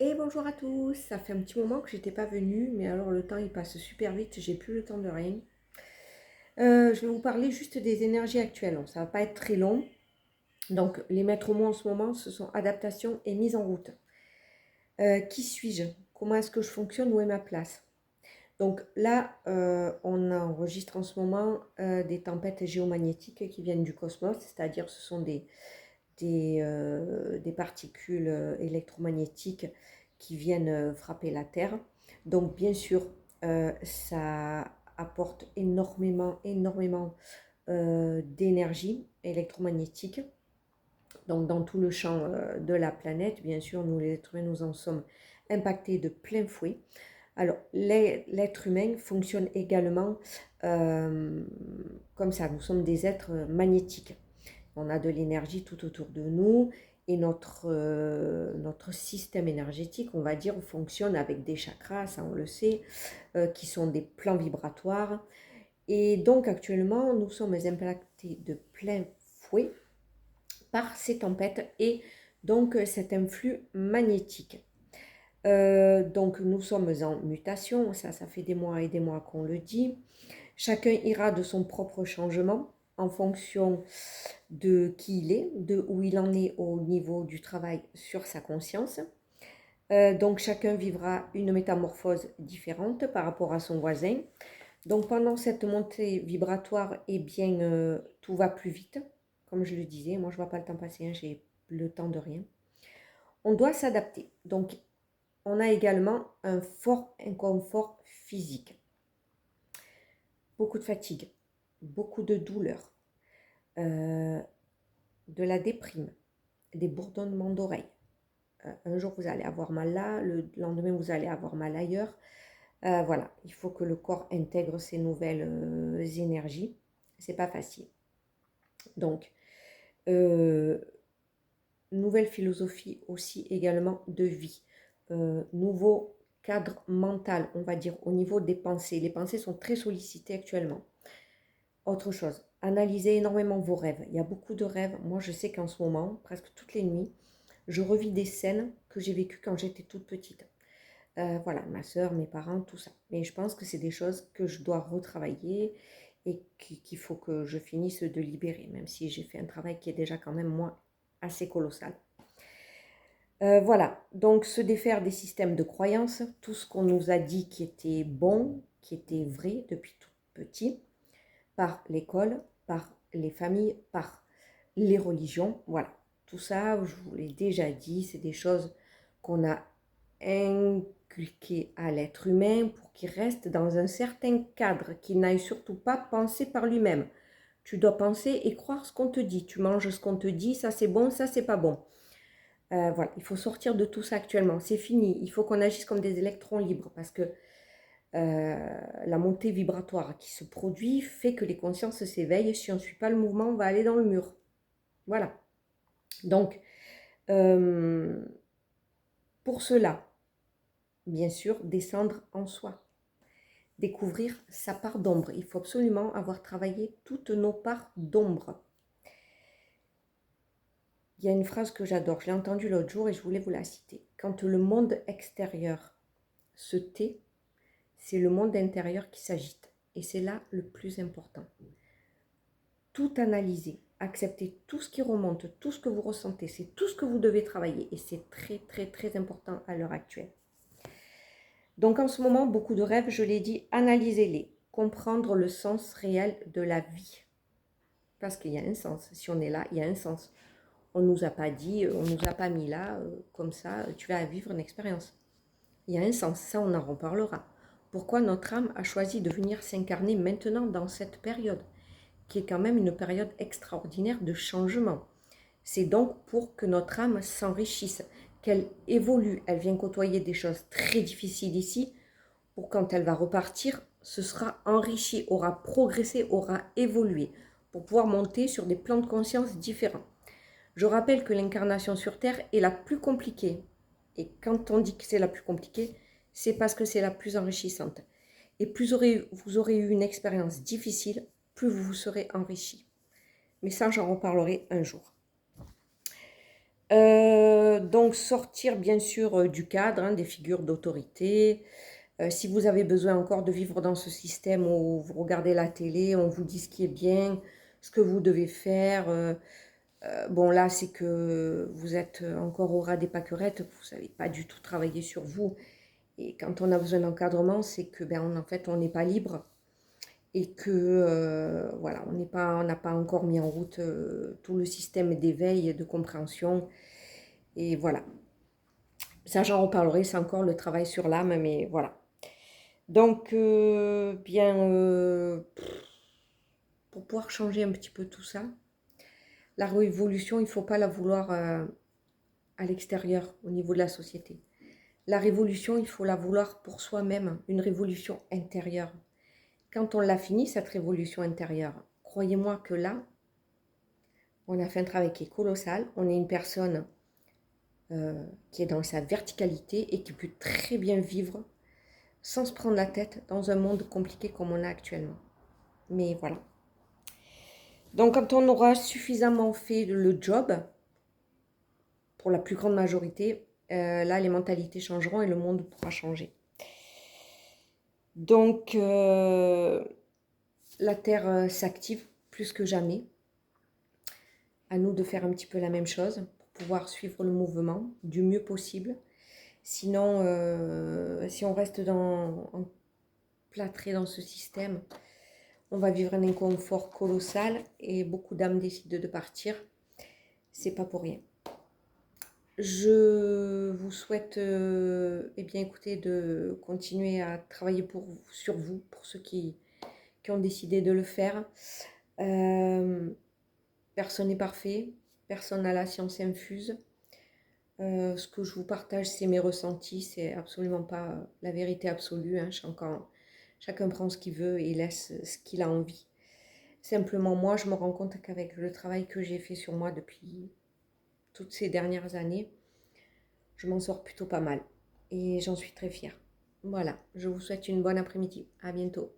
Et bonjour à tous, ça fait un petit moment que j'étais pas venue, mais alors le temps il passe super vite, j'ai plus le temps de rien. Je vais vous parler juste des énergies actuelles, ça va pas être très long. Donc les maîtres mots en ce moment, ce sont adaptation et mise en route. Qui suis-je? Comment est-ce que je fonctionne? Où est ma place? Donc là, on enregistre en ce moment des tempêtes géomagnétiques qui viennent du cosmos, c'est-à-dire ce sont des particules électromagnétiques qui viennent frapper la Terre. Donc bien sûr, ça apporte énormément d'énergie électromagnétique. Donc dans tout le champ de la planète, bien sûr, nous les êtres humains, nous en sommes impactés de plein fouet. Alors, l'être humain fonctionne également comme ça. Nous sommes des êtres magnétiques. On a de l'énergie tout autour de nous et notre système énergétique, on va dire, fonctionne avec des chakras, ça on le sait, qui sont des plans vibratoires. Et donc actuellement, nous sommes impactés de plein fouet par ces tempêtes et donc cet influx magnétique. Donc nous sommes en mutation, ça fait des mois et des mois qu'on le dit. Chacun ira de son propre changement en fonction de qui il est, de où il en est au niveau du travail sur sa conscience. Donc chacun vivra une métamorphose différente par rapport à son voisin. Donc pendant cette montée vibratoire, eh bien, tout va plus vite. Comme je le disais, moi je ne vois pas le temps passer, hein, j'ai le temps de rien. On doit s'adapter. Donc on a également un fort inconfort physique. Beaucoup de fatigue, beaucoup de douleur, de la déprime, des bourdonnements d'oreilles. Un jour vous allez avoir mal là, le lendemain vous allez avoir mal ailleurs. Voilà, il faut que le corps intègre ces nouvelles énergies. C'est pas facile. Donc, nouvelle philosophie aussi également de vie. Nouveau cadre mental, on va dire, au niveau des pensées. Les pensées sont très sollicitées actuellement. Autre chose, analysez énormément vos rêves. Il y a beaucoup de rêves. Moi, je sais qu'en ce moment, presque toutes les nuits, je revis des scènes que j'ai vécues quand j'étais toute petite. Voilà, ma soeur, mes parents, tout ça. Mais je pense que c'est des choses que je dois retravailler et qu'il faut que je finisse de libérer, même si j'ai fait un travail qui est déjà quand même, moi, assez colossal. Voilà, donc se défaire des systèmes de croyances, tout ce qu'on nous a dit qui était bon, qui était vrai depuis tout petit, par l'école, par les familles, par les religions, voilà. Tout ça, je vous l'ai déjà dit, c'est des choses qu'on a inculquées à l'être humain pour qu'il reste dans un certain cadre, qu'il n'aille surtout pas penser par lui-même. Tu dois penser et croire ce qu'on te dit. Tu manges ce qu'on te dit, ça c'est bon, ça c'est pas bon. Voilà, il faut sortir de tout ça actuellement. C'est fini. Il faut qu'on agisse comme des électrons libres parce que la montée vibratoire qui se produit fait que les consciences s'éveillent. Si on ne suit pas le mouvement, on va aller dans le mur. Voilà. Donc, pour cela, bien sûr, descendre en soi. Découvrir sa part d'ombre. Il faut absolument avoir travaillé toutes nos parts d'ombre. Il y a une phrase que j'adore, je l'ai entendue l'autre jour et je voulais vous la citer. Quand le monde extérieur se tait, c'est le monde intérieur qui s'agite. Et c'est là le plus important. Tout analyser, accepter tout ce qui remonte, tout ce que vous ressentez, c'est tout ce que vous devez travailler. Et c'est très important à l'heure actuelle. Donc en ce moment, beaucoup de rêves, je l'ai dit, analysez-les. Comprendre le sens réel de la vie. Parce qu'il y a un sens. Si on est là, il y a un sens. On ne nous a pas dit, on ne nous a pas mis là, comme ça, tu vas vivre une expérience. Il y a un sens, ça on en reparlera. Pourquoi notre âme a choisi de venir s'incarner maintenant dans cette période, qui est quand même une période extraordinaire de changement. C'est donc pour que notre âme s'enrichisse, qu'elle évolue. Elle vient côtoyer des choses très difficiles ici, pour quand elle va repartir, ce sera enrichi, aura progressé, aura évolué, pour pouvoir monter sur des plans de conscience différents. Je rappelle que l'incarnation sur Terre est la plus compliquée. Et quand on dit que c'est la plus compliquée, c'est parce que c'est la plus enrichissante. Et plus vous aurez eu une expérience difficile, plus vous vous serez enrichi. Mais ça, j'en reparlerai un jour. Donc sortir bien sûr du cadre, hein, des figures d'autorité. Si vous avez besoin encore de vivre dans ce système où vous regardez la télé, on vous dit ce qui est bien, ce que vous devez faire. Bon là, c'est que vous êtes encore au ras des pâquerettes, vous savez pas du tout travailler sur vous. Et quand on a besoin d'encadrement, c'est que en fait, on n'est pas libre et que voilà, on n'a pas encore mis en route tout le système d'éveil et de compréhension. Et voilà. Ça, j'en reparlerai, c'est encore le travail sur l'âme, mais voilà. Donc, pour pouvoir changer un petit peu tout ça, la révolution, il ne faut pas la vouloir à l'extérieur, au niveau de la société. La révolution, il faut la vouloir pour soi-même, une révolution intérieure. Quand on l'a fini, cette révolution intérieure, croyez-moi que là, on a fait un travail qui est colossal. On est une personne qui est dans sa verticalité et qui peut très bien vivre sans se prendre la tête dans un monde compliqué comme on a actuellement. Mais voilà. Donc quand on aura suffisamment fait le job, pour la plus grande majorité, là les mentalités changeront et le monde pourra changer. Donc la Terre s'active plus que jamais. À nous de faire un petit peu la même chose pour pouvoir suivre le mouvement du mieux possible. Sinon, si on reste plâtré dans ce système, on va vivre un inconfort colossal et beaucoup d'âmes décident de partir. C'est pas pour rien. Je vous souhaite bien, écoutez, de continuer à travailler sur vous, pour ceux qui ont décidé de le faire. Personne n'est parfait, personne n'a la science infuse. Ce que je vous partage, c'est mes ressentis, c'est absolument pas la vérité absolue. Hein. Chacun prend ce qu'il veut et laisse ce qu'il a envie. Simplement, moi, je me rends compte qu'avec le travail que j'ai fait sur moi depuis toutes ces dernières années, je m'en sors plutôt pas mal. Et j'en suis très fière. Voilà, je vous souhaite une bonne après-midi. À bientôt.